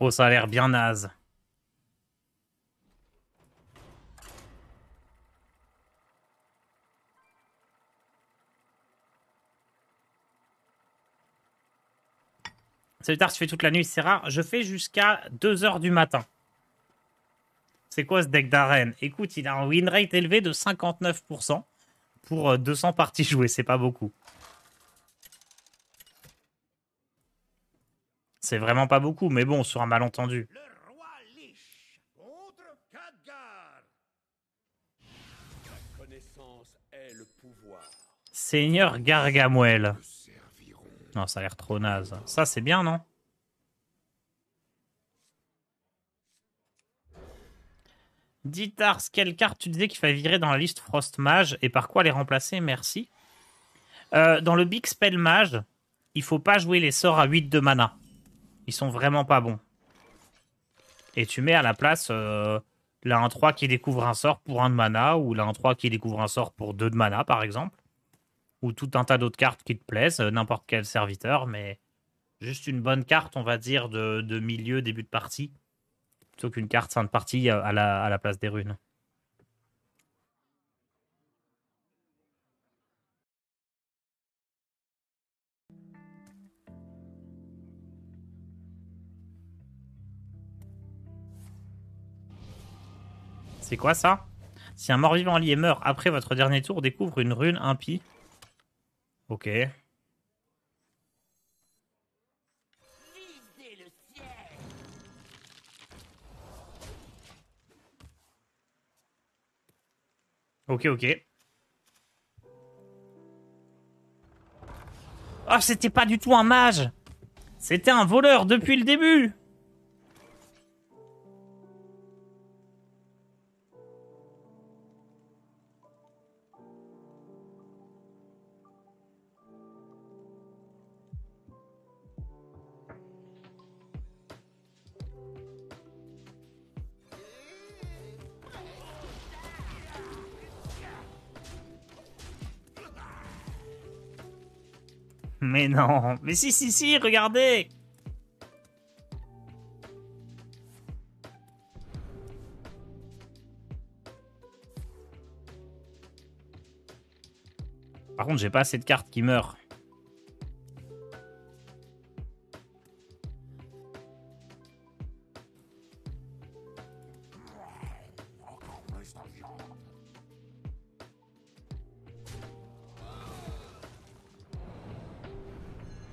Oh, ça a l'air bien naze. Salut tard, tu fais toute la nuit, c'est rare. Je fais jusqu'à 2 heures du matin. C'est quoi ce deck d'arène? Écoute, il a un win rate élevé de 59% pour 200 parties jouées, c'est pas beaucoup. C'est vraiment pas beaucoup, mais bon, sur un malentendu. Le roi Lich contre Khadgar. La connaissance est le pouvoir. Seigneur Gargamel. Te serviront. Non, ça a l'air trop naze. Ça, c'est bien, non? Dis Tars, quelle carte tu disais qu'il fallait virer dans la liste Frost Mage et par quoi les remplacer? Merci. Dans le Big Spell Mage, il faut pas jouer les sorts à 8 de mana. Ils sont vraiment pas bons. Et tu mets à la place la 1-3 qui découvre un sort pour 1 de mana, ou la 1-3 qui découvre un sort pour 2 de mana, par exemple. Ou tout un tas d'autres cartes qui te plaisent, n'importe quel serviteur, mais juste une bonne carte, on va dire, de milieu, début de partie, plutôt qu'une carte fin de partie à la place des runes. C'est quoi ça? Si un mort-vivant allié meurt après votre dernier tour, découvre une rune impie. Ok. Ok, ok. Oh, c'était pas du tout un mage! C'était un voleur depuis le début! Mais non, mais si, si, si, regardez! Par contre, j'ai pas assez de cartes qui meurent.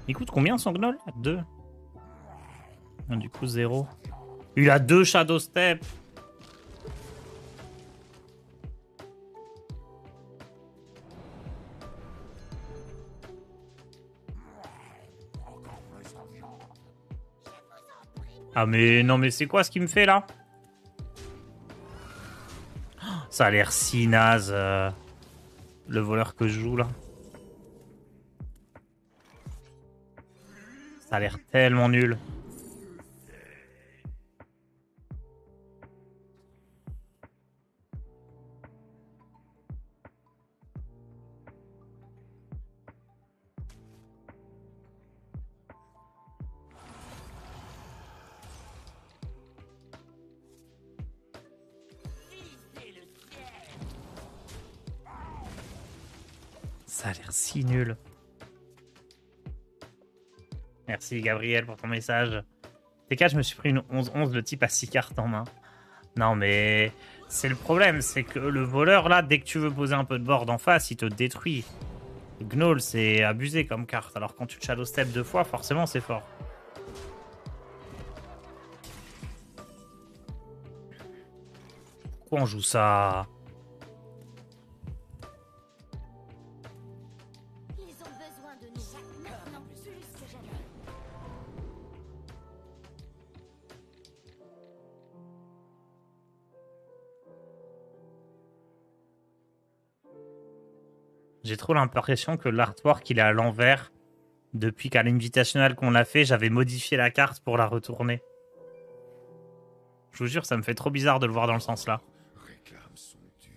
Il coûte combien son gnoll? 2. Du coup, 0. Il a 2 Shadow Step. Ah mais non, mais c'est quoi ce qu'il me fait là? Ça a l'air si naze, le voleur que je joue là. Ça a l'air tellement nul. Ça a l'air si nul. Merci Gabriel pour ton message. TK, je me suis pris une 11-11, le type a 6 cartes en main. Non mais c'est le problème, c'est que le voleur là, dès que tu veux poser un peu de board en face, il te détruit. Gnoll, c'est abusé comme carte, alors quand tu te shadow step 2 fois, forcément c'est fort. Pourquoi on joue ça? Ils ont besoin de nous maintenant plus que jamais. J'ai trop l'impression que l'artwork il est à l'envers. Depuis qu'à l'invitational qu'on l'a fait, j'avais modifié la carte pour la retourner. Je vous jure, ça me fait trop bizarre de le voir dans le sens là. Réclame son dû.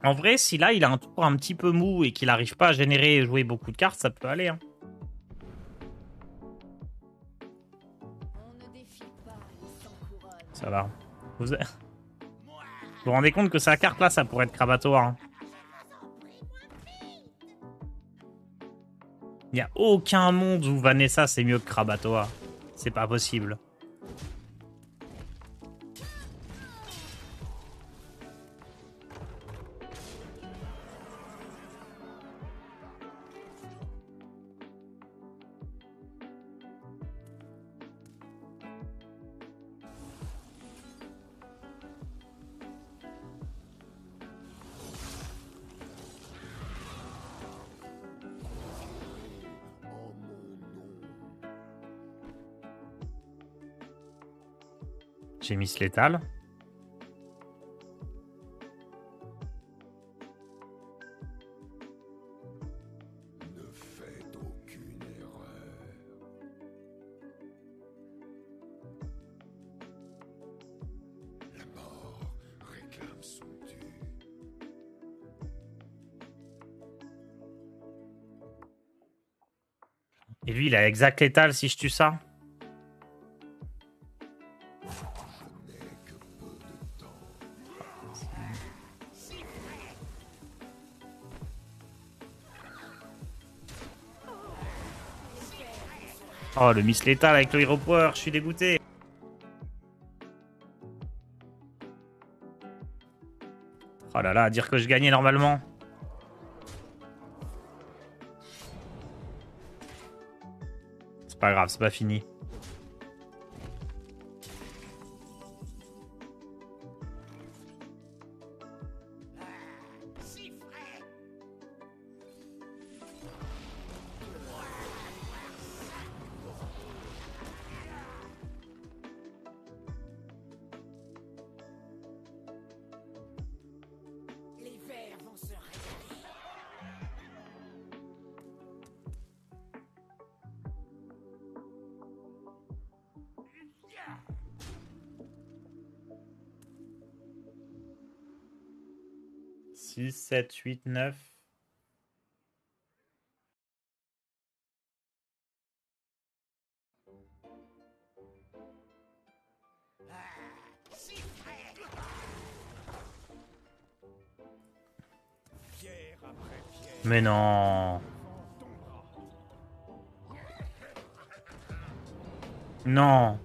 En vrai, si là, il a un tour un petit peu mou et qu'il n'arrive pas à générer et jouer beaucoup de cartes, ça peut aller. Hein. On ne défie pas les sans couronne. Ça va. Vous vous rendez compte que sa carte, là, ça pourrait être Krabator. Hein. Il n'y a aucun monde où Vanessa, c'est mieux que Krabator. C'est pas possible. J'ai mis ce létal. Ne faites aucune erreur. La mort réclame son dû. Et lui, il a exact létal si je tue ça. Je n'ai que peu de temps. Oh, le miss létal avec le Hero Power, je suis dégoûté. Oh là là, dire que je gagnais normalement. C'est pas grave, c'est pas fini. Les vers vont se révéler. 6, 7, 8, 9. Pierre après pierre, Mais non. Non.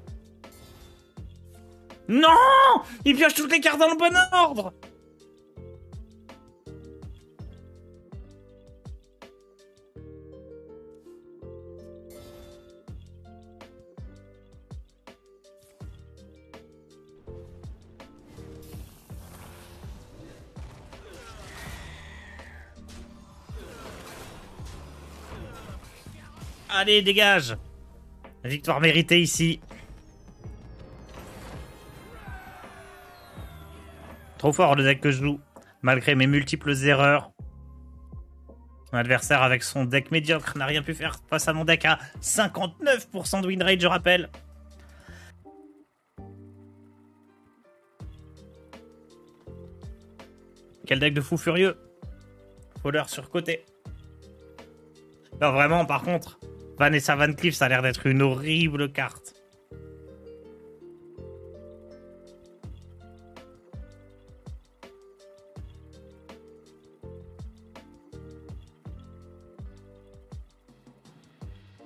Non! Il pioche toutes les cartes dans le bon ordre! Allez, dégage! Victoire méritée ici. Trop fort le deck que je joue. Malgré mes multiples erreurs. Mon adversaire avec son deck médiocre n'a rien pu faire face à mon deck à 59% de win rate, je rappelle. Quel deck de fou furieux. Fowler sur côté. Non, vraiment, par contre, Vanessa Van Cleef, ça a l'air d'être une horrible carte.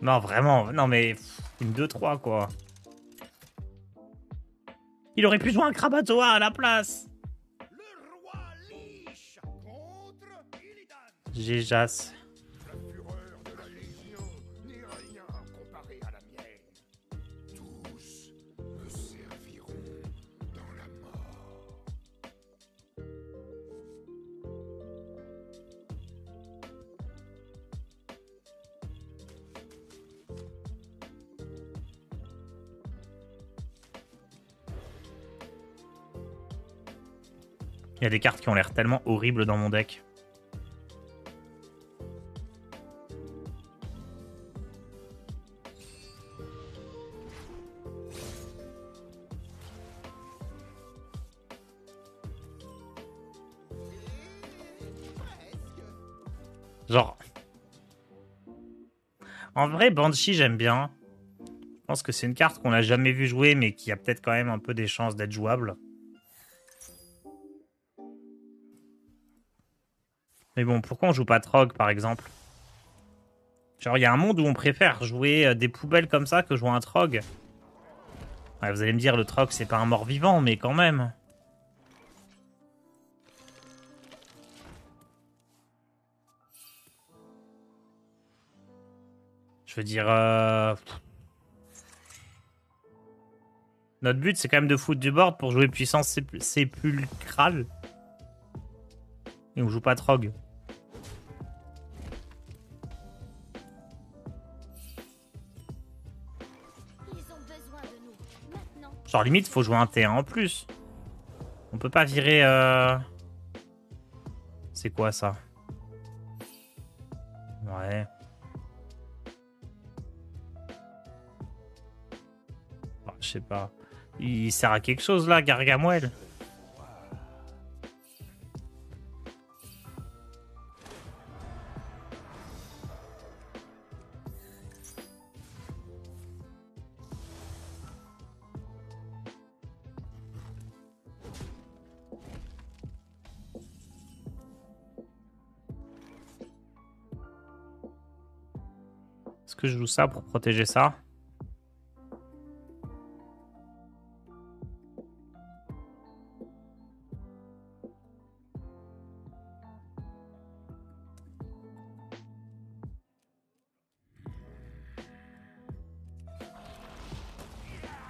Non, vraiment, non mais... une 2-3, quoi. Il aurait pu jouer un Krabatoa à la place. le roi Lich contre Illidan. Géjas. La fureur de la Légion n'est rien comparé à la mienne. Tous me serviront dans la mort. Il y a des cartes qui ont l'air tellement horribles dans mon deck. Genre... En vrai, Banshee, j'aime bien. Je pense que c'est une carte qu'on n'a jamais vu jouer, mais qui a peut-être quand même un peu des chances d'être jouable. Mais bon, pourquoi on joue pas Trog, par exemple? Genre, il y a un monde où on préfère jouer des poubelles comme ça que jouer un Trog. Ouais, vous allez me dire, le Trog, c'est pas un mort-vivant, mais quand même. Je veux dire... Notre but, c'est quand même de foutre du board pour jouer puissance sépulcrale. Et on joue pas Trog. Ils ont besoin de nous. Maintenant. Genre, limite, faut jouer un T1 en plus. On peut pas virer... C'est quoi, ça? Ouais. Oh, je sais pas. Il sert à quelque chose, là, Gargamel? Est-ce que je joue ça pour protéger ça?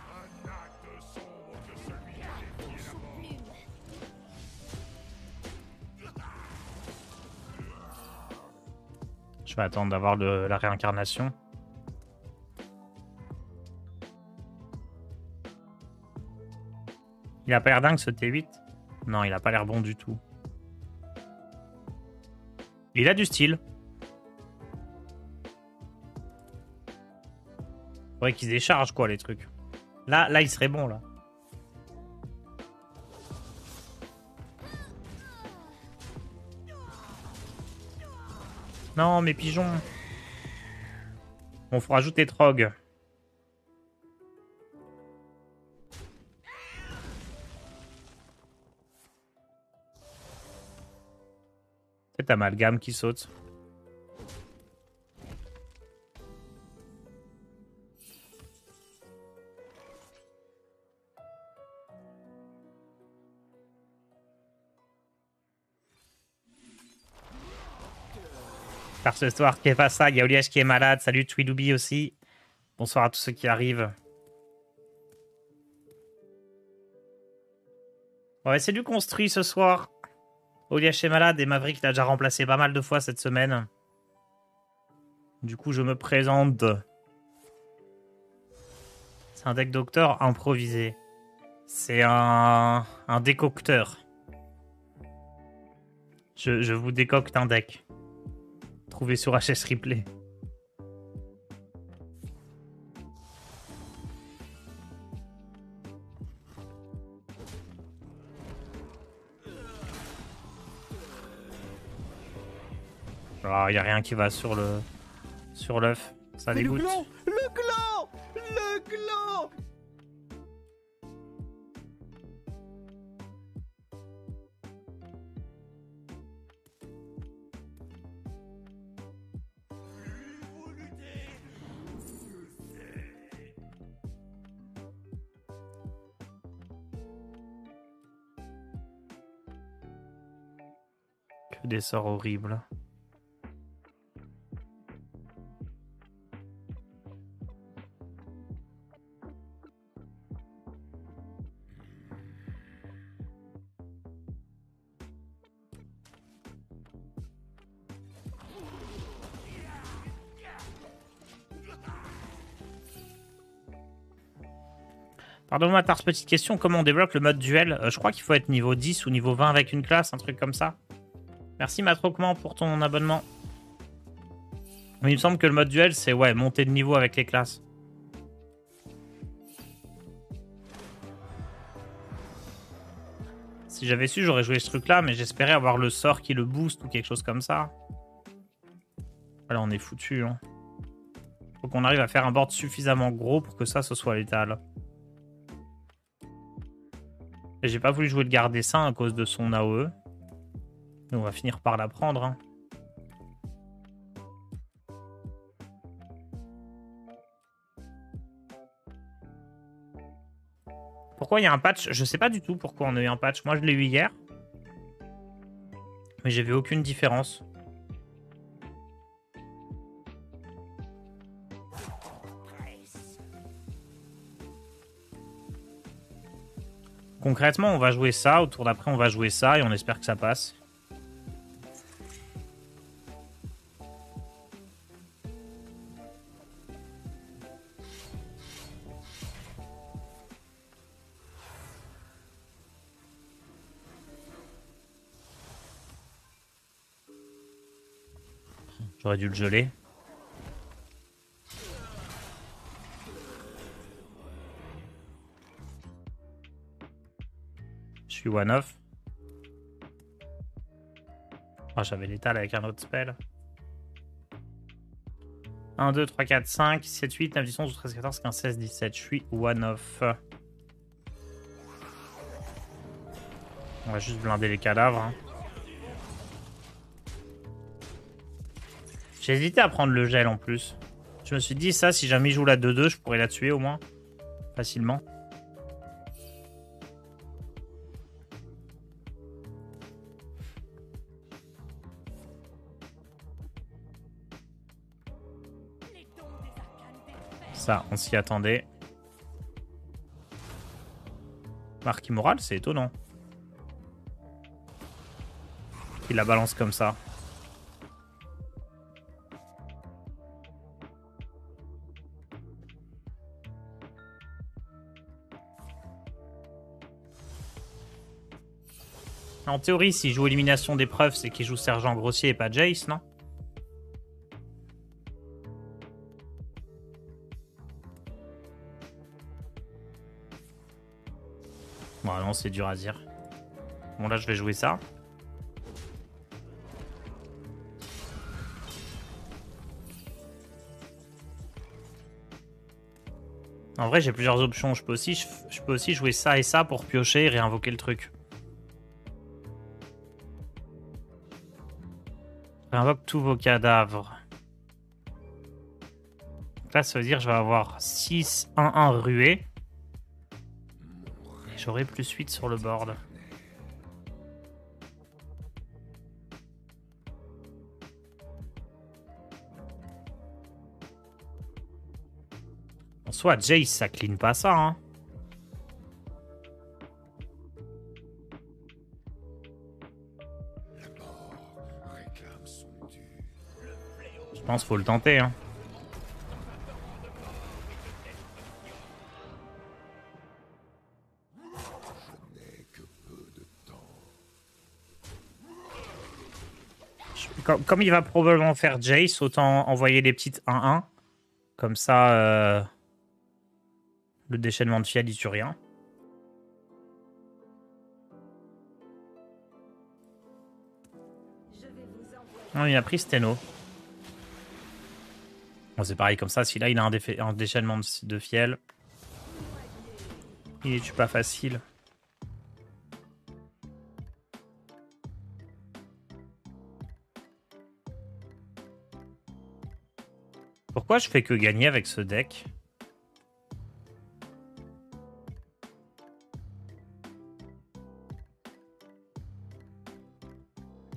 Un acte sombre que celui qui défie la mort. Plume. Je vais attendre d'avoir la réincarnation. Il a pas l'air dingue, ce T8? Non, il a pas l'air bon du tout. Il a du style. Faudrait qu'ils déchargent, quoi, les trucs. Là, il serait bon, là. Non, mes pigeons. Bon, faut rajouter Trog. C'est Amalgame qui saute. Par ce soir qui est pas ça, il y a Oliège qui est malade. Salut Twiloubi aussi. Bonsoir à tous ceux qui arrivent. Ouais, c'est du construit ce soir. Oliège est malade et Maverick l'a déjà remplacé pas mal de fois cette semaine. Du coup, je me présente. C'est un deck docteur improvisé. C'est un décocteur. Je vous décocte un deck. Trouvé sur HS Replay. Ah, y a rien qui va sur l'œuf. Ça Mais dégoûte. Le gland! Le gland! Le gland! Que des sorts horribles. Pardon-moi, Tars, petite question. Comment on débloque le mode duel? Je crois qu'il faut être niveau 10 ou niveau 20 avec une classe, un truc comme ça. Merci Matrocman pour ton abonnement. Mais il me semble que le mode duel, c'est ouais, monter de niveau avec les classes. Si j'avais su, j'aurais joué ce truc-là, mais j'espérais avoir le sort qui le booste ou quelque chose comme ça. Là, on est foutu. Hein. Faut qu'on arrive à faire un board suffisamment gros pour que ça, ce soit létal. Et j'ai pas voulu jouer le garde des seins à cause de son AOE. Mais on va finir par la prendre. Hein. Pourquoi il y a un patch? Je sais pas du tout pourquoi on a eu un patch. Moi, je l'ai eu hier. Mais j'ai vu aucune différence. Concrètement, on va jouer ça. Au tour d'après, on va jouer ça. Et on espère que ça passe. J'aurais dû le geler. Je suis one-off. Oh, j'avais l'étal avec un autre spell. 1, 2, 3, 4, 5, 7, 8, 9, 10, 11, 12, 13, 14, 15, 16, 17. Je suis one-off. On va juste blinder les cadavres. Hein. J'ai hésité à prendre le gel en plus. Je me suis dit ça, si jamais il joue la 2-2, je pourrais la tuer au moins. Facilement. Ça, on s'y attendait. Marque immorale, c'est étonnant. Il la balance comme ça. En théorie, s'il joue élimination d'épreuve, c'est qu'il joue Sergent Grossier et pas Jace, non? Bon, non, c'est dur à dire. Bon, là, je vais jouer ça. En vrai, j'ai plusieurs options. Je peux aussi jouer ça et ça pour piocher et réinvoquer le truc. Réinvoque tous vos cadavres. Donc là, ça veut dire que je vais avoir 6, 1, 1 ruée. Et j'aurai plus 8 sur le board. En soit, Jace, ça clean pas ça, hein. Je pense qu'il faut le tenter, hein. Comme il va probablement faire Jace, autant envoyer les petites 1-1. Comme ça, le déchaînement de fiel, il tue rien. Non, il a pris Steno. Bon, c'est pareil comme ça. Si là, il a un déchaînement de fiel, il les tue pas facile. Pourquoi je fais que gagner avec ce deck?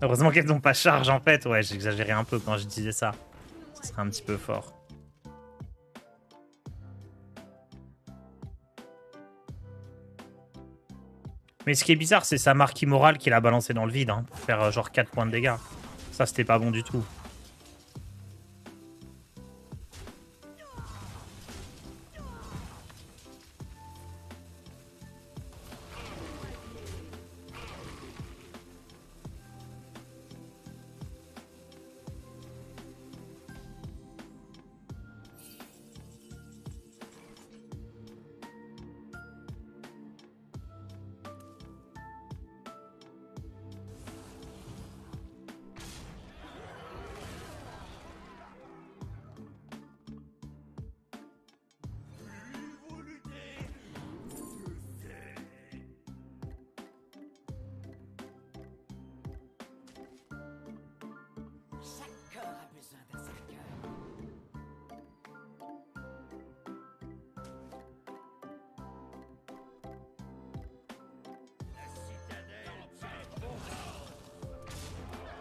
Heureusement qu'elles n'ont pas charge en fait. Ouais, j'exagérais un peu quand je disais ça. Ce serait un petit peu fort. Mais ce qui est bizarre, c'est sa marque immorale qu'il a balancé dans le vide. Hein, pour faire genre 4 points de dégâts. Ça, c'était pas bon du tout.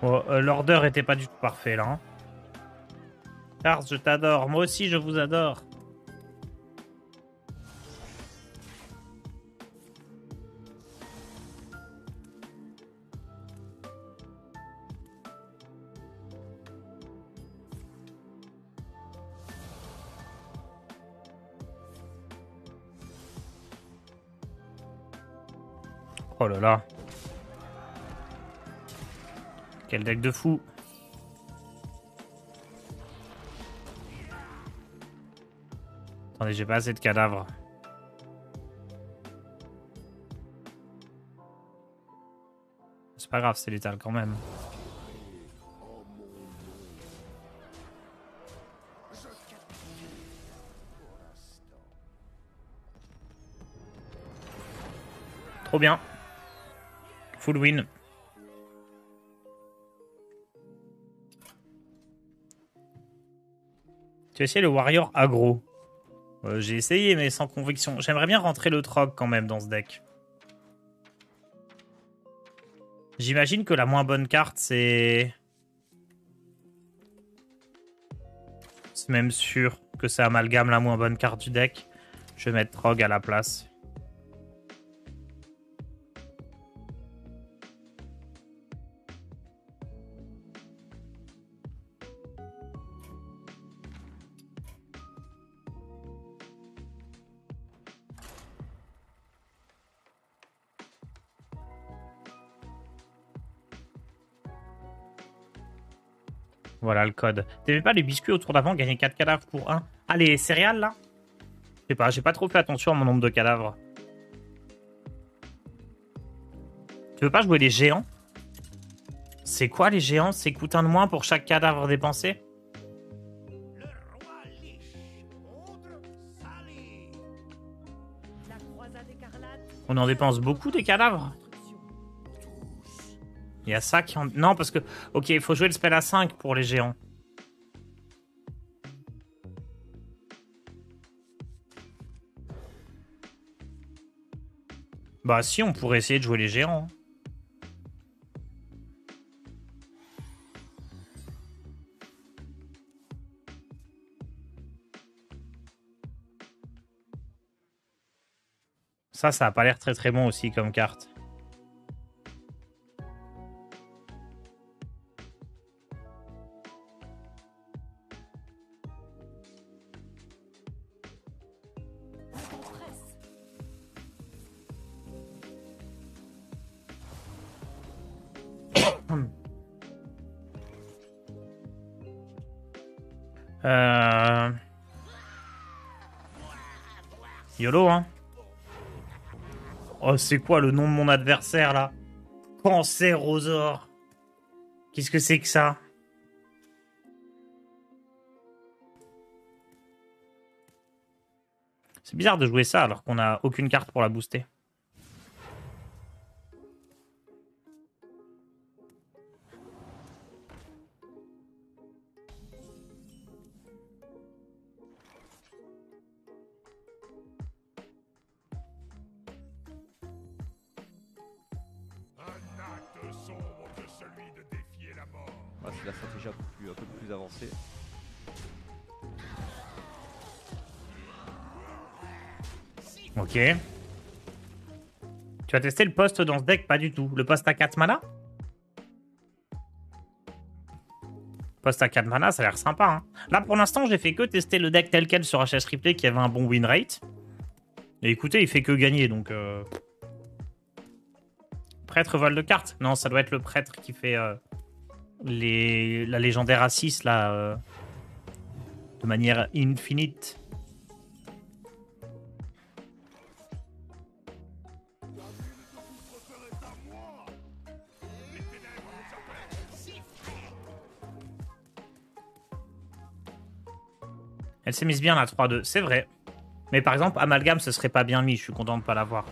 Bon, l'order était pas du tout parfait là. Hein. Tars, je t'adore. Moi aussi, je vous adore. Oh là là. Quel deck de fou. Attendez, j'ai pas assez de cadavres. C'est pas grave, c'est létal quand même. Trop bien. Full win. Tu as essayé le warrior aggro. J'ai essayé mais sans conviction. J'aimerais bien rentrer le trog quand même dans ce deck. J'imagine que la moins bonne carte c'est... C'est même sûr que ça amalgame la moins bonne carte du deck. Je vais mettre trog à la place. Voilà le code. T'aimais pas les biscuits au tour d'avant, gagner 4 cadavres pour 1? Ah, les céréales là? Je sais pas, j'ai pas trop fait attention à mon nombre de cadavres. Tu veux pas jouer les géants? C'est quoi les géants? C'est coûte un de moins pour chaque cadavre dépensé? Le roi Lich, Audre Sali. La croisade écarlate. On en dépense beaucoup des cadavres? Il y a ça qui en... Non, parce que... Ok, il faut jouer le spell à 5 pour les géants. Bah si, on pourrait essayer de jouer les géants. Ça a pas l'air très très bon aussi comme carte. On presse. YOLO, hein. Oh, c'est quoi le nom de mon adversaire, là? Cancerosaure. Qu'est-ce que c'est que ça? C'est bizarre de jouer ça alors qu'on a aucune carte pour la booster. Un acte sombre que celui de défier la mort. Ah, c'est la stratégie un peu plus avancée. Ok. Tu as testé le poste dans ce deck? Pas du tout. Le poste à 4 mana? Poste à 4 mana, ça a l'air sympa. Hein. Là, pour l'instant, j'ai fait que tester le deck tel quel sur HS Replay qui avait un bon win rate. Et écoutez, il fait que gagner, donc... Prêtre vol de cartes? Non, ça doit être le prêtre qui fait la légendaire à 6, là, de manière infinite. Elle s'est mise bien la 3-2, c'est vrai. Mais par exemple, Amalgame, ce serait pas bien mis, je suis content de pas l'avoir.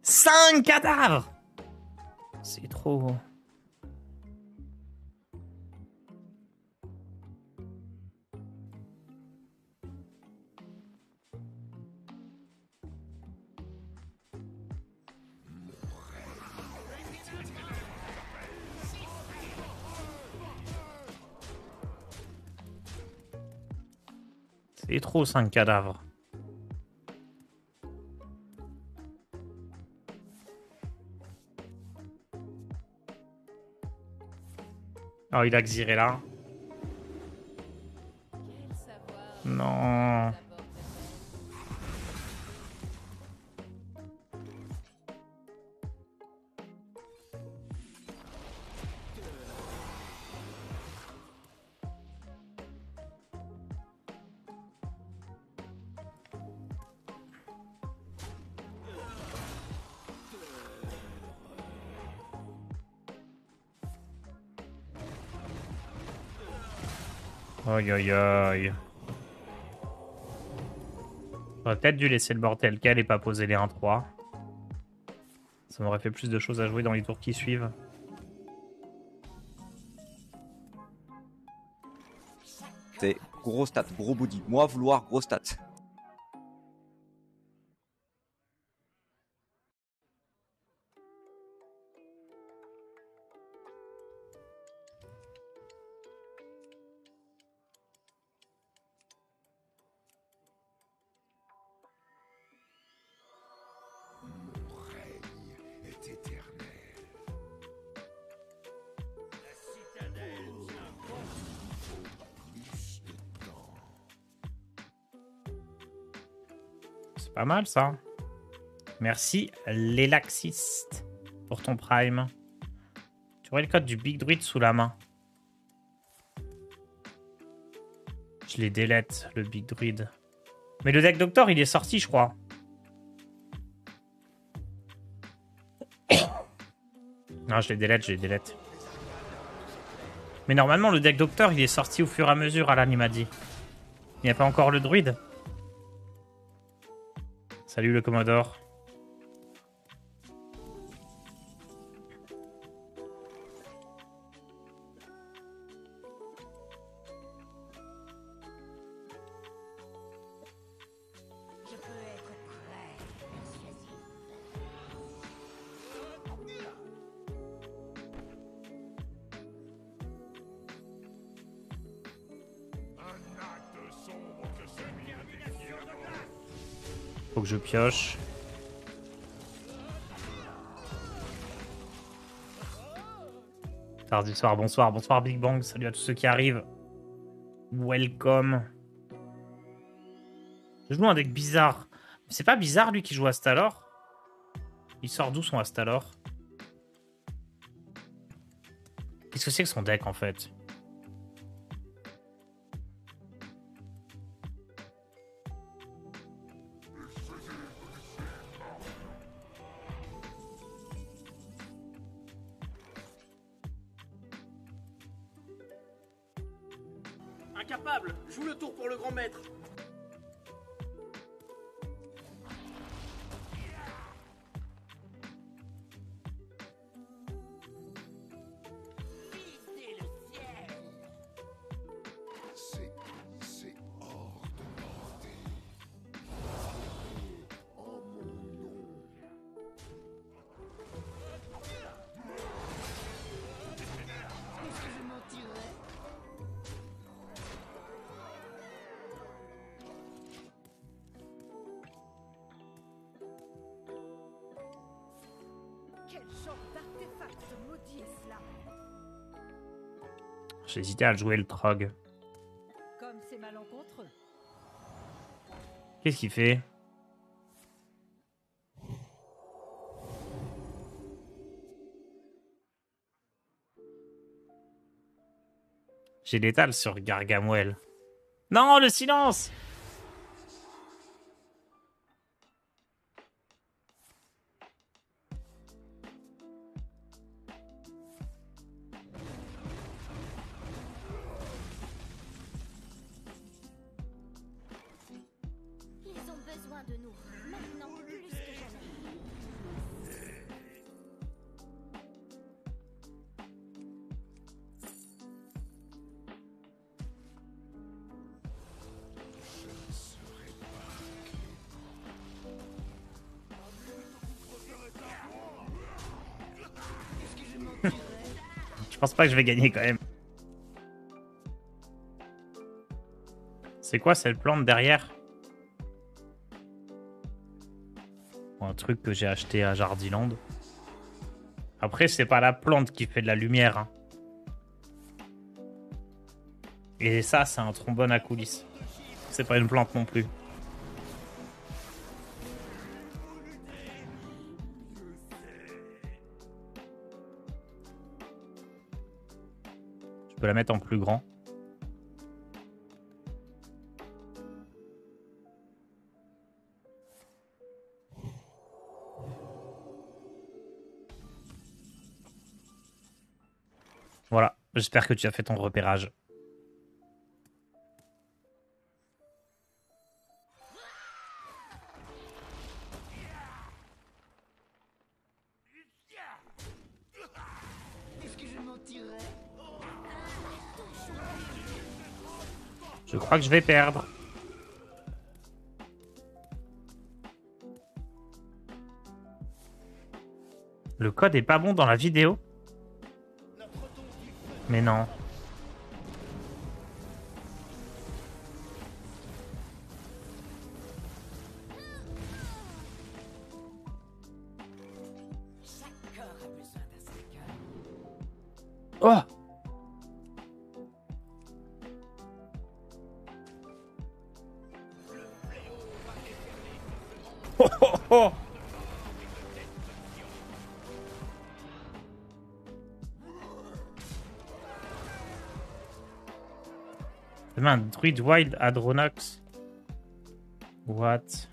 « 5 cadavres !» C'est trop... C'est trop 5 cadavres. Oh, il a xiré là. Non. Aïe aïe aïe. J'aurais peut-être dû laisser le board tel quel et pas poser les 1-3. Ça m'aurait fait plus de choses à jouer dans les tours qui suivent. C'est gros stats, gros body. Moi, vouloir gros stats. Mon règne est éternel. La citadelle tient bon. Plus de temps. C'est pas mal ça. Merci l'élaxiste pour ton prime. Tu aurais le code du Big Druid sous la main. Je les délète, le Big Druid. Mais le deck Doctor, il est sorti, je crois. Non, je les délète, je les délète. Mais normalement, le deck Doctor, il est sorti au fur et à mesure, Alan, il m'a dit. Il n'y a pas encore le druide. Salut le Commodore. Je peux être très persuasif. Un acte sombre que c'est bien défier la mort. Faut que je pioche. Tard du soir, bonsoir, bonsoir Big Bang, salut à tous ceux qui arrivent. Welcome. Je joue un deck bizarre. C'est pas bizarre lui qui joue Astalor? Il sort d'où son Astalor? Qu'est-ce que c'est que son deck en fait? Incapable. Joue le tour pour le grand maître. C'est hors de portée. En mon nom. Est-ce que je m'en tirerai? Quel genre d'artefact maudit est cela? J'hésitais à le jouer le Trog. Comme c'est malencontreux. Qu'est-ce qu'il fait? J'ai l'étale sur Gargamel. Non, le silence! Ils ont besoin de nous, maintenant plus que jamais. Je pense pas que je vais gagner quand même. C'est quoi cette plante derrière? Un truc que j'ai acheté à Jardiland. Après, c'est pas la plante qui fait de la lumière. Hein. Et ça, c'est un trombone à coulisses. C'est pas une plante non plus. Je peux la mettre en plus grand. Voilà, j'espère que tu as fait ton repérage. Je crois que je vais perdre. Le code est pas bon dans la vidéo? Mais non. Oh! Oh oh oh! Demain, un druide wild Adronox. What?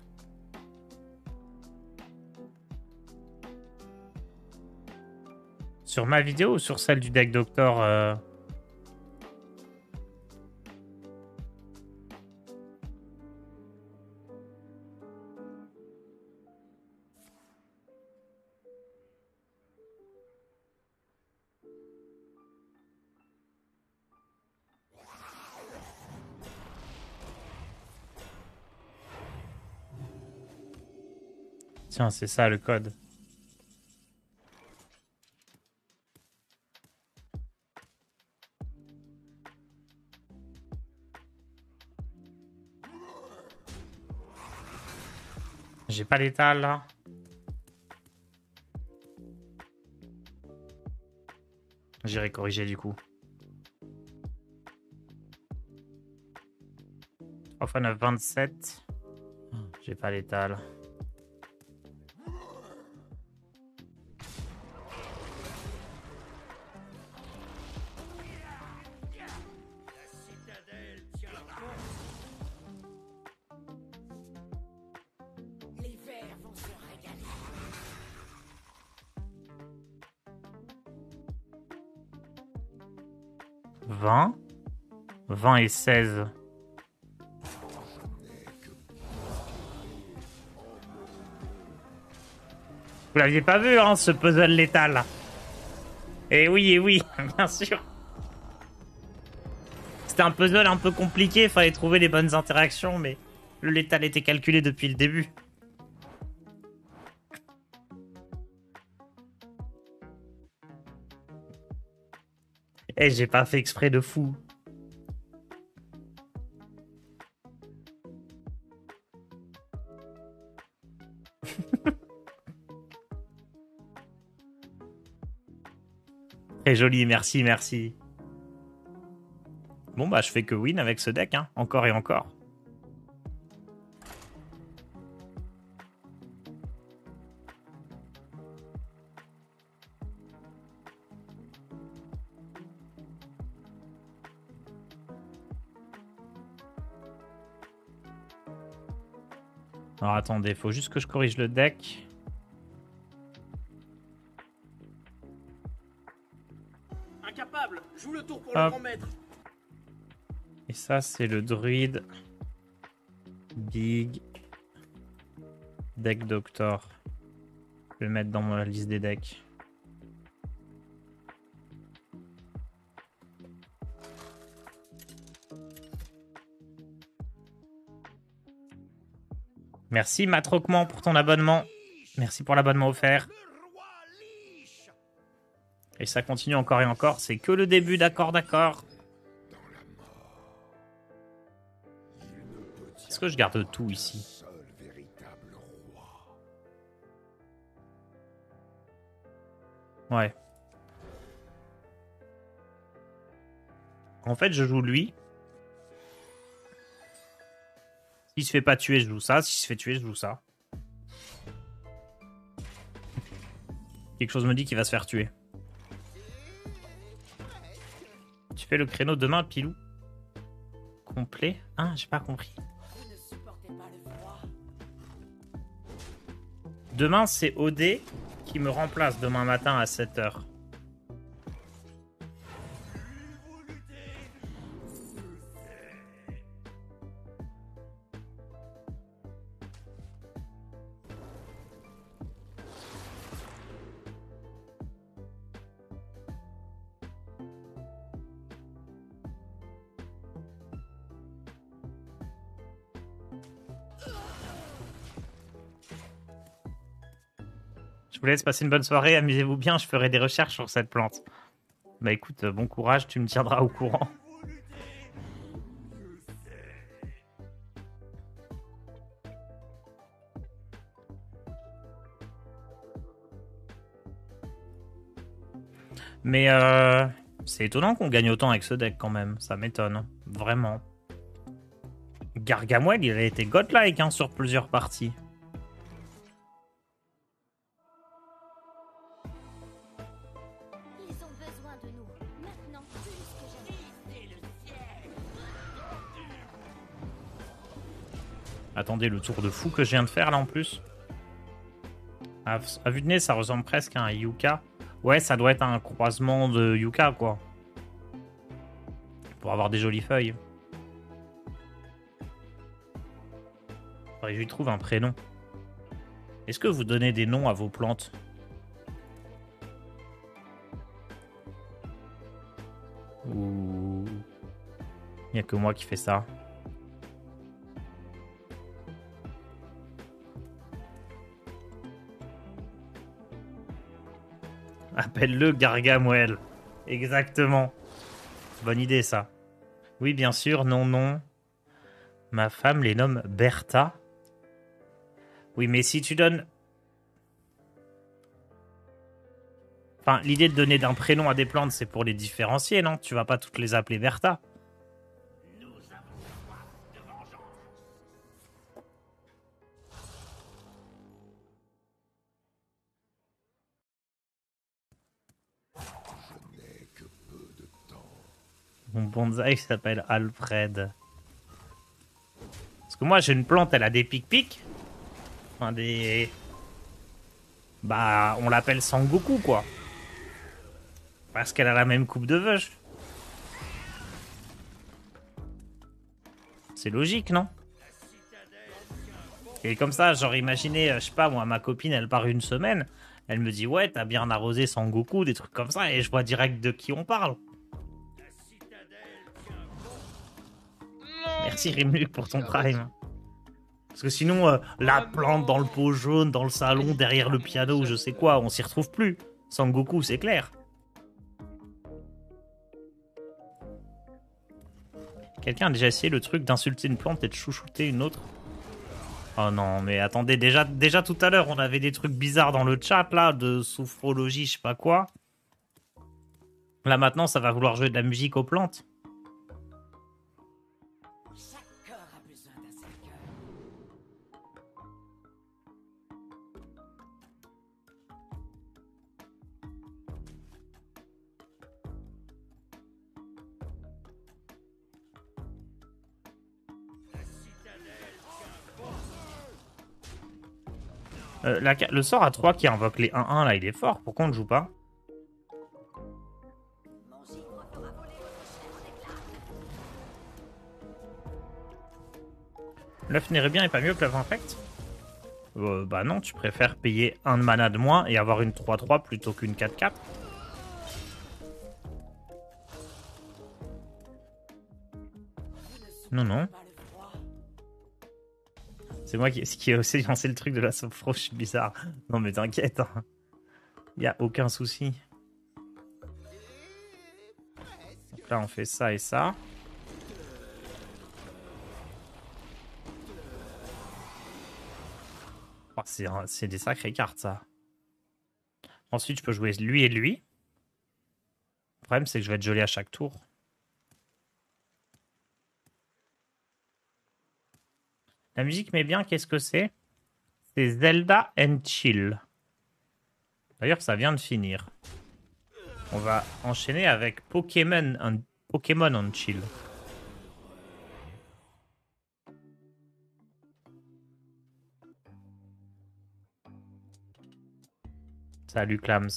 Sur ma vidéo ou sur celle du deck doctor Tiens, c'est ça le code. J'ai pas l'étal là. J'irai corriger du coup. 3 x 9, 27. J'ai pas l'étal. Les vers vont se régaler. 20. 20 et 16. Vous l'aviez pas vu, hein, ce puzzle létal. Eh oui, bien sûr. C'était un puzzle un peu compliqué, fallait trouver les bonnes interactions, mais le létal était calculé depuis le début. Eh, j'ai pas fait exprès de fou. Très joli, merci, merci. Bon, bah, je fais que win avec ce deck, hein. Encore et encore. Alors, attendez, faut juste que je corrige le deck. Incapable. Joue le tour pour Hop. le grand maître. Et ça, c'est le druide. Big. Deck Doctor. Je vais le mettre dans ma liste des decks. Merci Matroquement pour ton abonnement. Merci pour l'abonnement offert. Et ça continue encore et encore. C'est que le début, d'accord, d'accord. Dans la mort, que je garde tout ici? Seul véritable roi. Ouais. En fait, je joue lui. S'il se fait pas tuer, je joue ça. S'il se fait tuer, je joue ça. Quelque chose me dit qu'il va se faire tuer. Tu fais le créneau demain, Pilou? Complet? Ah, j'ai pas compris. Demain, c'est OD qui me remplace demain matin à 7 h. Je vous laisse passer une bonne soirée, amusez-vous bien, je ferai des recherches sur cette plante. Bah écoute, bon courage, tu me tiendras au courant. Mais c'est étonnant qu'on gagne autant avec ce deck quand même, ça m'étonne, vraiment. Gargamel, il a été godlike hein, sur plusieurs parties. Ils ont besoin de nous, maintenant plus que jamais. Attendez, le tour de fou que je viens de faire là en plus. À vue de nez, ça ressemble presque à un Yuka. Ouais, ça doit être un croisement de Yuka, quoi. Pour avoir des jolies feuilles. Faudrait que je lui trouve un prénom. Est-ce que vous donnez des noms à vos plantes? Ou... il n'y a que moi qui fais ça. Appelle-le Gargamel. Exactement. Bonne idée, ça. Oui, bien sûr, non, non. Ma femme les nomme Bertha. Oui, mais si tu donnes... Enfin, l'idée de donner d'un prénom à des plantes, c'est pour les différencier, non? Tu vas pas toutes les appeler Bertha. Mon bonsaï s'appelle Alfred. Parce que moi, j'ai une plante, elle a des pics-pics. Enfin, des... Bah, on l'appelle Sangoku, quoi. Parce qu'elle a la même coupe de veuche. C'est logique, non? Et comme ça, genre, imaginez, je sais pas, moi, ma copine, elle part une semaine. Elle me dit, ouais, t'as bien arrosé Sangoku, des trucs comme ça. Et je vois direct de qui on parle. Merci Rimluc pour ton prime. Parce que sinon, la plante dans le pot jaune, dans le salon, derrière le piano, je sais quoi, on s'y retrouve plus. Sangoku, c'est clair. Quelqu'un a déjà essayé le truc d'insulter une plante et de chouchouter une autre? Oh non, mais attendez, déjà tout à l'heure, on avait des trucs bizarres dans le chat, là, de sophrologie, je sais pas quoi. Là, maintenant, ça va vouloir jouer de la musique aux plantes. Le sort à 3 qui invoque les 1-1, là, il est fort. Pourquoi on ne joue pas? L'œuf nérébien est pas mieux que l'œuf infect? Bah non, tu préfères payer 1 de mana de moins et avoir une 3-3 plutôt qu'une 4-4. Non, non. C'est moi qui ai aussi lancé le truc de la sophro, je suis bizarre. Non mais t'inquiète, hein. Y a aucun souci. Donc là on fait ça et ça. c'est des sacrées cartes, ça. Ensuite, je peux jouer lui et lui. Le problème, c'est que je vais être gelé à chaque tour. La musique m'est bien, qu'est-ce que c'est? C'est Zelda and Chill. D'ailleurs, ça vient de finir. On va enchaîner avec Pokémon on Chill. Salut Clams.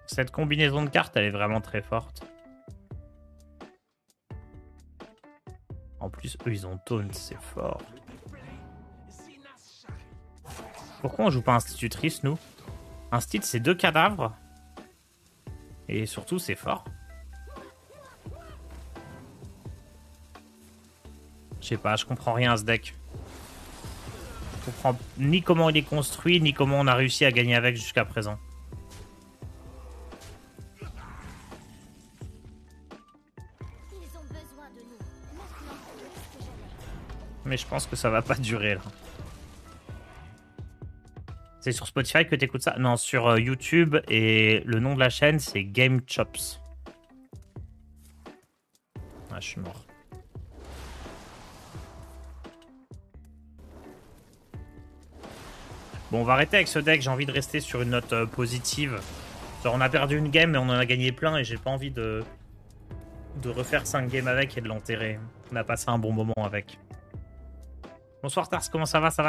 Cette combinaison de cartes, elle est vraiment très forte. En plus, eux, ils ont taunt, c'est fort. Pourquoi on joue pas institutrice, nous? Instit, c'est 2 cadavres. Et surtout, c'est fort. Je sais pas, je comprends rien à ce deck. Je comprends ni comment il est construit, ni comment on a réussi à gagner avec jusqu'à présent. Ils ont besoin de nous. Maintenant, plus que jamais. Mais je pense que ça va pas durer, là. C'est sur Spotify que t'écoutes ça? Non, sur YouTube, et le nom de la chaîne, c'est Game Chops. Ah, je suis mort. Bon, on va arrêter avec ce deck, j'ai envie de rester sur une note positive. Genre, on a perdu une game, mais on en a gagné plein, et j'ai pas envie de refaire 5 games avec et de l'enterrer. On a passé un bon moment avec. Bonsoir Tars, comment ça va? Ça va?